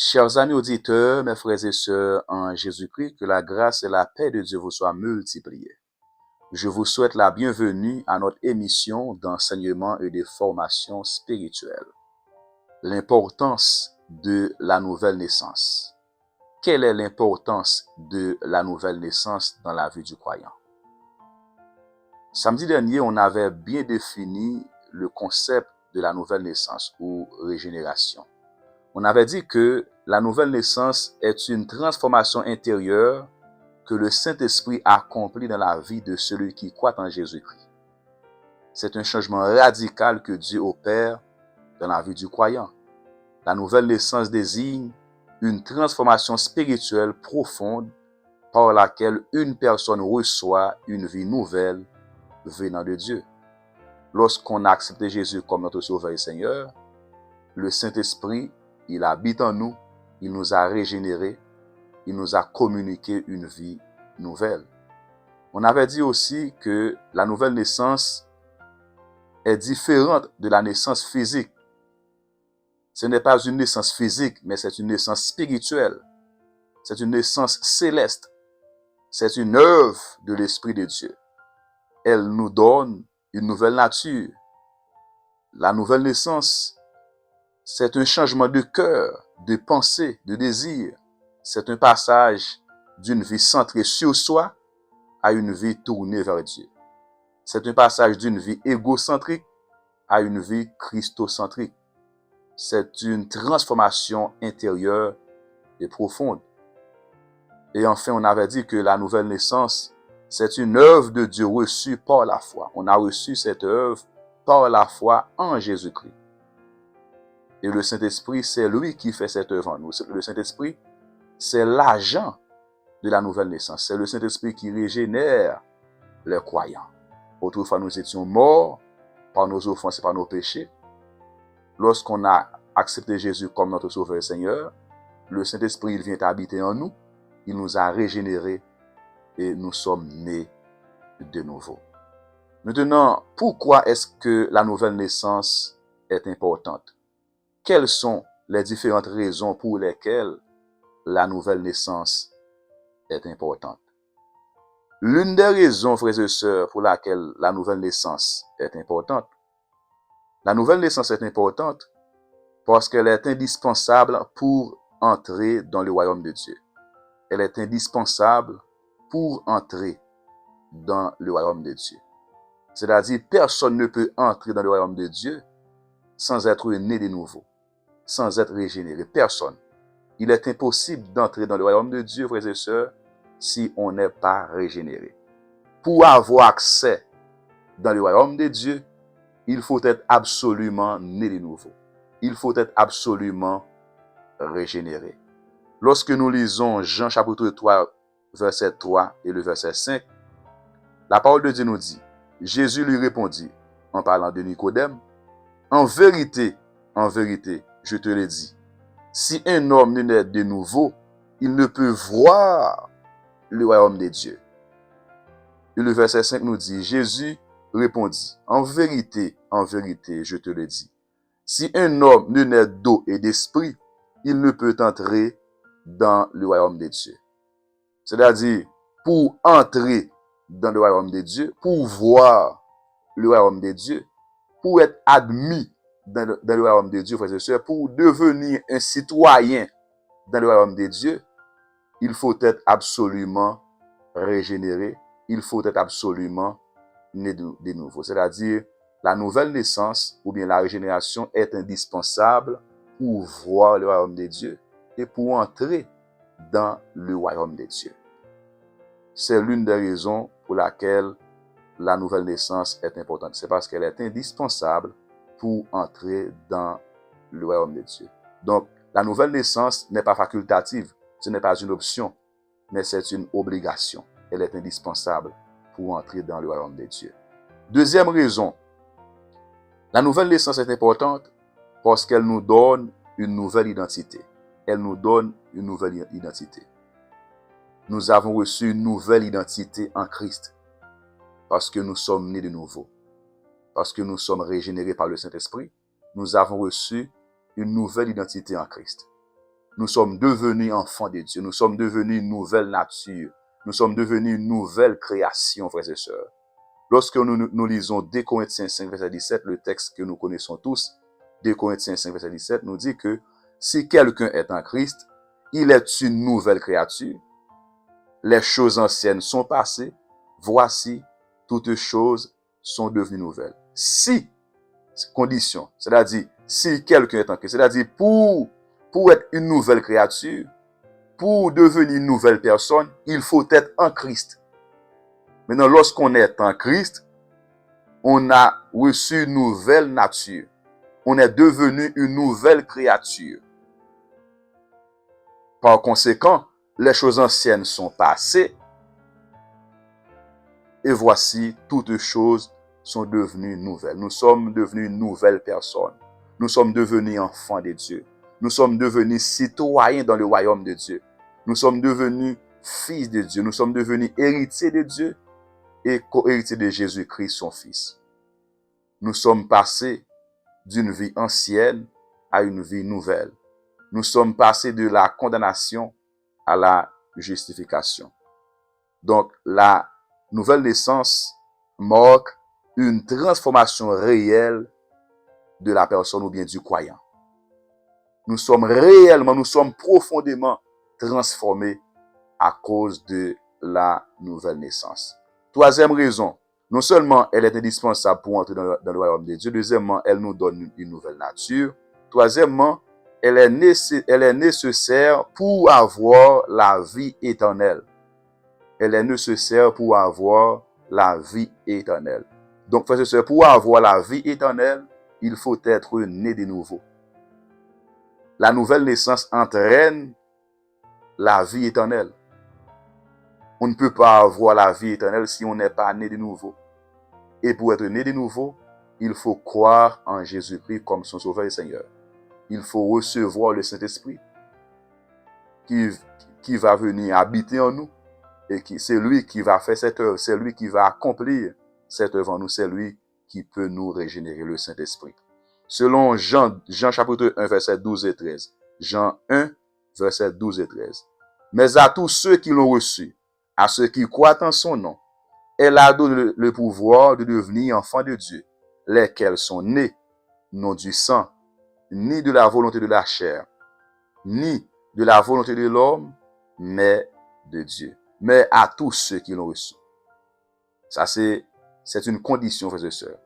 Chers amis auditeurs, mes frères et sœurs en Jésus-Christ, que la grâce et la paix de Dieu vous soient multipliées. Je vous souhaite la bienvenue à notre émission d'enseignement et de formation spirituelle. L'importance de la nouvelle naissance. Quelle est l'importance de la nouvelle naissance dans la vie du croyant? Samedi dernier, on avait bien défini le concept de la nouvelle naissance ou régénération. On avait dit que la nouvelle naissance est une transformation intérieure que le Saint-Esprit accomplit dans la vie de celui qui croit en Jésus-Christ. C'est un changement radical que Dieu opère dans la vie du croyant. La nouvelle naissance désigne une transformation spirituelle profonde par laquelle une personne reçoit une vie nouvelle venant de Dieu. Lorsqu'on a accepté Jésus comme notre Sauveur et Seigneur, le Saint-Esprit, il habite en nous, il nous a régénérés, il nous a communiqué une vie nouvelle. On avait dit aussi que la nouvelle naissance est différente de la naissance physique. Ce n'est pas une naissance physique, mais c'est une naissance spirituelle. C'est une naissance céleste. C'est une œuvre de l'Esprit de Dieu. Elle nous donne une nouvelle nature. La nouvelle naissance, c'est un changement de cœur, de pensée, de désir. C'est un passage d'une vie centrée sur soi à une vie tournée vers Dieu. C'est un passage d'une vie égocentrique à une vie christocentrique. C'est une transformation intérieure et profonde. Et enfin, on avait dit que la nouvelle naissance, c'est une œuvre de Dieu reçue par la foi. On a reçu cette œuvre par la foi en Jésus-Christ. Et le Saint-Esprit, c'est lui qui fait cette œuvre en nous. Le Saint-Esprit, c'est l'agent de la nouvelle naissance. C'est le Saint-Esprit qui régénère les croyants. Autrefois, nous étions morts par nos offenses et par nos péchés. Lorsqu'on a accepté Jésus comme notre Sauveur et Seigneur, le Saint-Esprit, il vient habiter en nous. Il nous a régénérés et nous sommes nés de nouveau. Maintenant, pourquoi est-ce que la nouvelle naissance est importante? Quelles sont les différentes raisons pour lesquelles la nouvelle naissance est importante? L'une des raisons, frères et sœurs, pour laquelle la nouvelle naissance est importante, la nouvelle naissance est importante parce qu'elle est indispensable pour entrer dans le royaume de Dieu. Elle est indispensable pour entrer dans le royaume de Dieu. C'est-à-dire, personne ne peut entrer dans le royaume de Dieu sans être né de nouveau, sans être régénéré. Personne. Il est impossible d'entrer dans le royaume de Dieu, frères et sœurs, si on n'est pas régénéré. Pour avoir accès dans le royaume de Dieu, il faut être absolument né de nouveau. Il faut être absolument régénéré. Lorsque nous lisons Jean chapitre 3, verset 3 et le verset 5, la parole de Dieu nous dit, Jésus lui répondit, en parlant de Nicodème, en vérité, je te le dis, si un homme ne naît de nouveau, il ne peut voir le royaume de Dieu. Et le verset 5 nous dit, Jésus répondit, en vérité, je te le dis, si un homme ne naît d'eau et d'esprit, il ne peut entrer dans le royaume de Dieu. C'est-à-dire, pour entrer dans le royaume de Dieu, pour voir le royaume de Dieu, pour être admis dans le royaume de Dieu, frères et sœurs, pour devenir un citoyen dans le royaume de Dieu, il faut être absolument régénéré, il faut être absolument né de nouveau. C'est-à-dire, la nouvelle naissance ou bien la régénération est indispensable pour voir le royaume de Dieu et pour entrer dans le royaume de Dieu. C'est l'une des raisons pour laquelle la nouvelle naissance est importante. C'est parce qu'elle est indispensable pour entrer dans le royaume de Dieu. Donc, la nouvelle naissance n'est pas facultative, ce n'est pas une option, mais c'est une obligation. Elle est indispensable pour entrer dans le royaume de Dieu. Deuxième raison, la nouvelle naissance est importante parce qu'elle nous donne une nouvelle identité. Elle nous donne une nouvelle identité. Nous avons reçu une nouvelle identité en Christ parce que nous sommes nés de nouveau. Parce que nous sommes régénérés par le Saint-Esprit, nous avons reçu une nouvelle identité en Christ. Nous sommes devenus enfants de Dieu. Nous sommes devenus une nouvelle nature. Nous sommes devenus une nouvelle création, frères et sœurs. Lorsque nous lisons 2 Corinthiens 5, verset 17, le texte que nous connaissons tous, 2 Corinthiens 5, verset 17, nous dit que si quelqu'un est en Christ, il est une nouvelle créature. Les choses anciennes sont passées. Voici, toutes choses sont devenues nouvelles. Si, condition, c'est-à-dire, si quelqu'un est en Christ, c'est-à-dire pour être une nouvelle créature, pour devenir une nouvelle personne, il faut être en Christ. Maintenant, lorsqu'on est en Christ, on a reçu une nouvelle nature. On est devenu une nouvelle créature. Par conséquent, les choses anciennes sont passées et voici, toutes choses sont devenues nouvelles. Nous sommes devenus une nouvelle personne. Nous sommes devenus enfants de Dieu. Nous sommes devenus citoyens dans le royaume de Dieu. Nous sommes devenus fils de Dieu. Nous sommes devenus héritiers de Dieu et co-héritiers de Jésus-Christ, son Fils. Nous sommes passés d'une vie ancienne à une vie nouvelle. Nous sommes passés de la condamnation à la justification. Donc, la nouvelle naissance marque une transformation réelle de la personne ou bien du croyant. Nous sommes réellement, nous sommes profondément transformés à cause de la nouvelle naissance. Troisième raison, non seulement elle est indispensable pour entrer dans le royaume de Dieu, deuxièmement, elle nous donne une nouvelle nature. Troisièmement, elle est nécessaire pour avoir la vie éternelle. Elle est nécessaire pour avoir la vie éternelle. Donc, frères et sœurs, pour avoir la vie éternelle, il faut être né de nouveau. La nouvelle naissance entraîne la vie éternelle. On ne peut pas avoir la vie éternelle si on n'est pas né de nouveau. Et pour être né de nouveau, il faut croire en Jésus-Christ comme son Sauveur et Seigneur. Il faut recevoir le Saint-Esprit qui va venir habiter en nous. Et c'est lui qui va faire cette œuvre, c'est lui qui va accomplir cette œuvre en nous, c'est lui qui peut nous régénérer, le Saint-Esprit. Selon Jean chapitre 1, verset 12 et 13. Jean 1, verset 12 et 13. Mais à tous ceux qui l'ont reçu, à ceux qui croient en son nom, elle a donné le pouvoir de devenir enfants de Dieu, lesquels sont nés, non du sang, ni de la volonté de la chair, ni de la volonté de l'homme, mais de Dieu. Mais à tous ceux qui l'ont reçu. Ça, c'est une condition, frères et sœurs.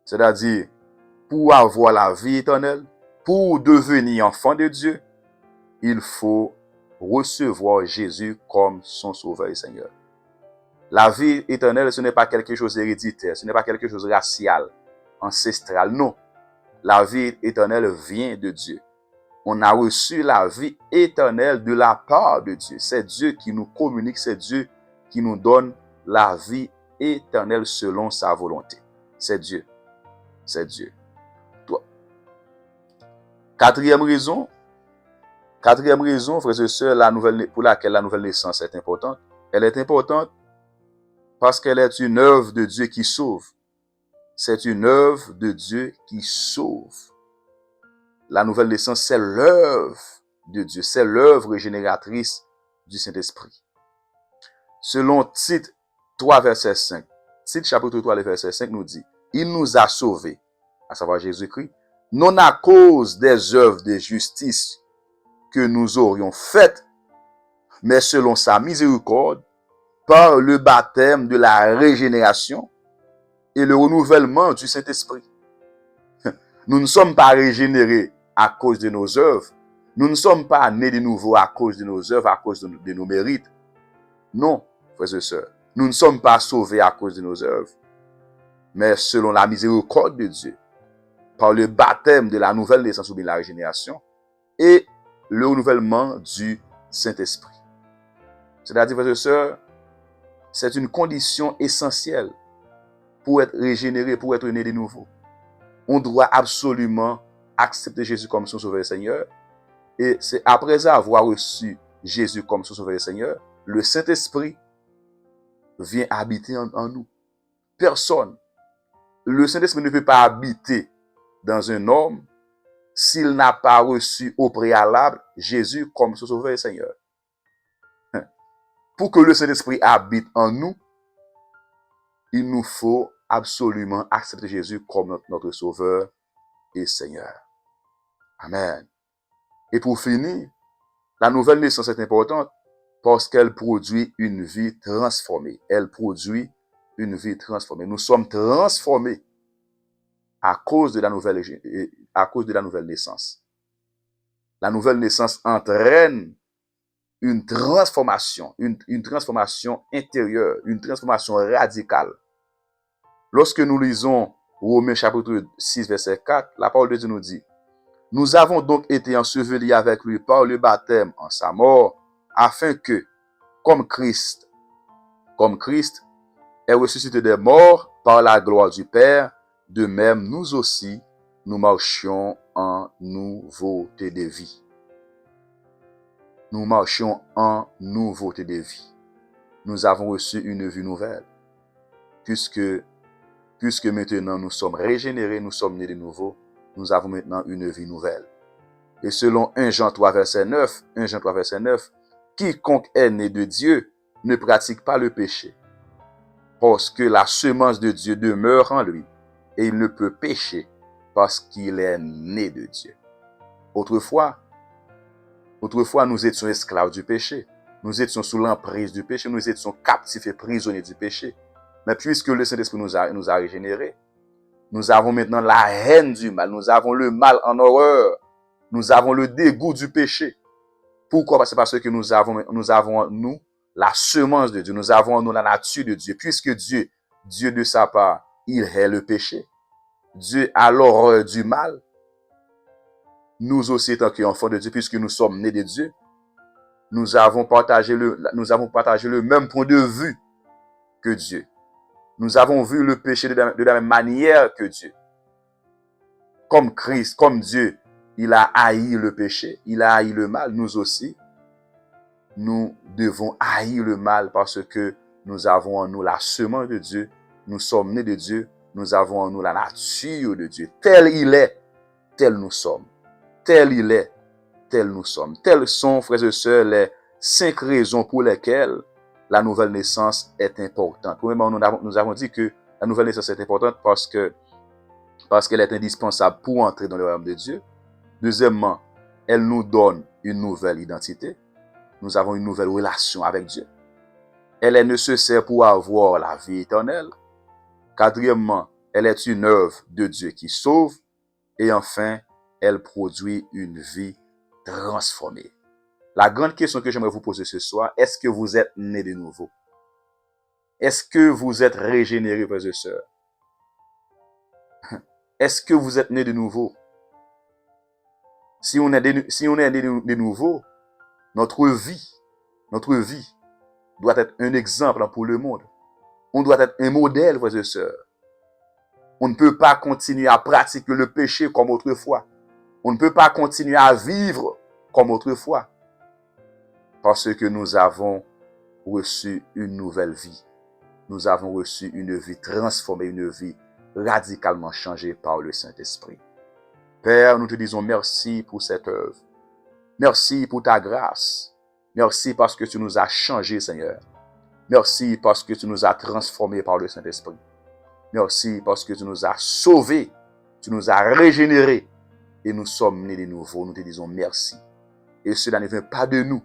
C'est-à-dire, pour avoir la vie éternelle, pour devenir enfant de Dieu, il faut recevoir Jésus comme son Sauveur et Seigneur. La vie éternelle, ce n'est pas quelque chose d'héréditaire, ce n'est pas quelque chose de racial, ancestral, non. La vie éternelle vient de Dieu. On a reçu la vie éternelle de la part de Dieu. C'est Dieu qui nous communique, c'est Dieu qui nous donne la vie éternelle selon sa volonté. C'est Dieu. C'est Dieu. Quatrième raison, frères et sœurs, pour laquelle la nouvelle naissance est importante. Elle est importante parce qu'elle est une œuvre de Dieu qui sauve. C'est une œuvre de Dieu qui sauve. La nouvelle naissance, c'est l'œuvre de Dieu. C'est l'œuvre régénératrice du Saint-Esprit. Selon Tite 3, verset 5. Tite chapitre 3, verset 5 nous dit, il nous a sauvés, à savoir Jésus-Christ, non à cause des œuvres de justice que nous aurions faites, mais selon sa miséricorde, par le baptême de la régénération et le renouvellement du Saint-Esprit. Nous ne sommes pas régénérés à cause de nos œuvres. Nous ne sommes pas nés de nouveau à cause de nos œuvres, à cause de nos mérites. Non, frères et sœurs. Nous ne sommes pas sauvés à cause de nos œuvres, mais selon la miséricorde de Dieu, par le baptême de la nouvelle naissance ou de la régénération et le renouvellement du Saint-Esprit. C'est-à-dire, frères et sœurs, c'est une condition essentielle pour être régénéré, pour être né de nouveau. On doit absolument accepter Jésus comme son Sauveur et Seigneur. Et c'est après avoir reçu Jésus comme son Sauveur et Seigneur, le Saint-Esprit vient habiter en nous. Personne. Le Saint-Esprit ne peut pas habiter dans un homme s'il n'a pas reçu au préalable Jésus comme son sauveur et Seigneur. Pour que le Saint-Esprit habite en nous, il nous faut absolument accepter Jésus comme notre sauveur et Seigneur. Amen. Et pour finir, la nouvelle naissance est importante parce qu'elle produit une vie transformée. Elle produit une vie transformée. Nous sommes transformés à cause de la nouvelle naissance. La nouvelle naissance entraîne une transformation intérieure, une transformation radicale. Lorsque nous lisons Romains chapitre 6, verset 4, la parole de Dieu nous dit: nous avons donc été ensevelis avec lui par le baptême en sa mort, afin que, comme Christ est ressuscité des morts par la gloire du Père, de même nous aussi, nous marchions en nouveauté de vie. Nous marchions en nouveauté de vie. Nous avons reçu une vie nouvelle. Puisque maintenant nous sommes régénérés, nous sommes nés de nouveau, nous avons maintenant une vie nouvelle. Et selon 1 Jean 3, verset 9, quiconque est né de Dieu ne pratique pas le péché, parce que la semence de Dieu demeure en lui, et il ne peut pécher parce qu'il est né de Dieu. Autrefois, nous étions esclaves du péché. Nous étions sous l'emprise du péché. Nous étions captifs et prisonniers du péché. Mais puisque le Saint-Esprit nous a régénérés, nous avons maintenant la haine du mal. Nous avons le mal en horreur. Nous avons le dégoût du péché. Pourquoi? C'est parce que nous avons en nous la semence de Dieu. Nous avons en nous la nature de Dieu. Puisque Dieu de sa part, il hait le péché. Dieu a l'horreur du mal. Nous aussi, étant qu'enfants de Dieu, puisque nous sommes nés de Dieu, nous avons partagé le même point de vue que Dieu. Nous avons vu le péché de la même manière que Dieu. Comme Christ, comme Dieu, il a haï le péché, il a haï le mal. Nous aussi, nous devons haïr le mal parce que nous avons en nous la semence de Dieu. Nous sommes nés de Dieu. Nous avons en nous la nature de Dieu. Tel il est, tel nous sommes. Tel il est, tel nous sommes. Telles sont, frères et sœurs, les 5 raisons pour lesquelles la nouvelle naissance est importante. Premièrement, nous avons dit que la nouvelle naissance est importante parce qu'elle est indispensable pour entrer dans le royaume de Dieu. Deuxièmement, elle nous donne une nouvelle identité. Nous avons une nouvelle relation avec Dieu. Elle est nécessaire pour avoir la vie éternelle. Quatrièmement, elle est une œuvre de Dieu qui sauve. Et enfin, elle produit une vie transformée. La grande question que j'aimerais vous poser ce soir, est-ce que vous êtes né de nouveau? Est-ce que vous êtes régénérés, frères et sœurs? Est-ce que vous êtes né de nouveau? Si on est né de nouveau, notre vie doit être un exemple pour le monde. On doit être un modèle, frères et sœurs. On ne peut pas continuer à pratiquer le péché comme autrefois. On ne peut pas continuer à vivre comme autrefois. Parce que nous avons reçu une nouvelle vie. Nous avons reçu une vie transformée, une vie radicalement changée par le Saint-Esprit. Père, nous te disons merci pour cette œuvre. Merci pour ta grâce. Merci parce que tu nous as changés, Seigneur. Merci parce que tu nous as transformés par le Saint-Esprit. Merci parce que tu nous as sauvés. Tu nous as régénérés. Et nous sommes nés de nouveau. Nous te disons merci. Et cela ne vient pas de nous.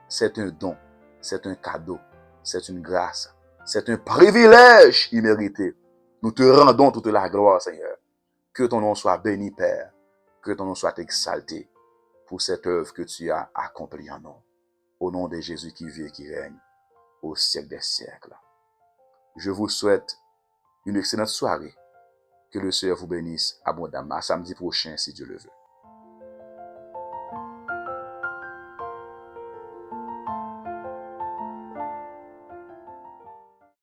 C'est un don. C'est un cadeau. C'est une grâce. C'est un privilège immérité. Nous te rendons toute la gloire, Seigneur. Que ton nom soit béni, Père. Que ton nom soit exalté pour cette œuvre que tu as accomplie en nous. Au nom de Jésus qui vit et qui règne au siècle des siècles. Je vous souhaite une excellente soirée. Que le Seigneur vous bénisse abondamment. À samedi prochain, si Dieu le veut.